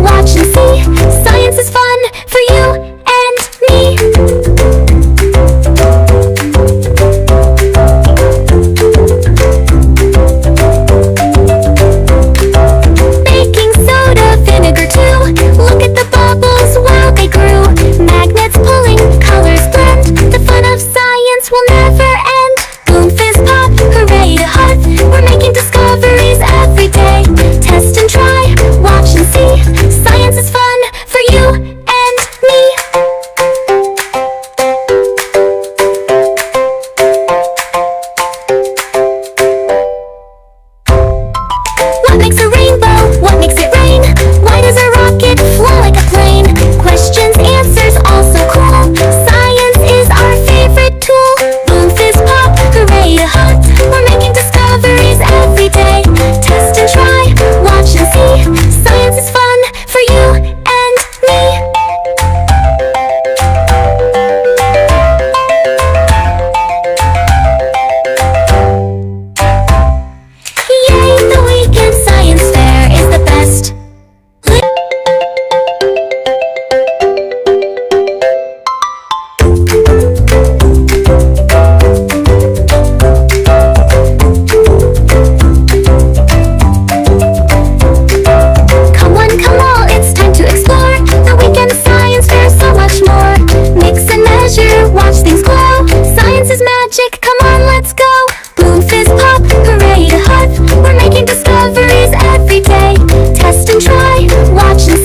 watch and see. Science is fun for you and me. Baking soda, vinegar too. Look at the bubbles, wow they grew. Magnets pulling, colors blend. The fun of science will never end. Boom, fizz, pop, hooray to Huff. We're making discoveries every day. Test and try, watch and see. Science is fun for you and me. What makes a rainbow? What makes it rain? Why does a rocket flow like a plane? Questions, answers, all so cool. Science is our favorite tool. Boom, fizz, pop, hooray to Huff. We're making discoveries every day. Test and try, watch and see. Science is fun for you and me. Yay, the weekend science fair is the best. Come one, come all, it's time to explore. The weekend science fair, so much more. Mix and measure, watch things glow. Science is magic, come on, let's go. Boom, fizz, pop, hooray to Huff. We're making discoveries every day. Test and try, watch and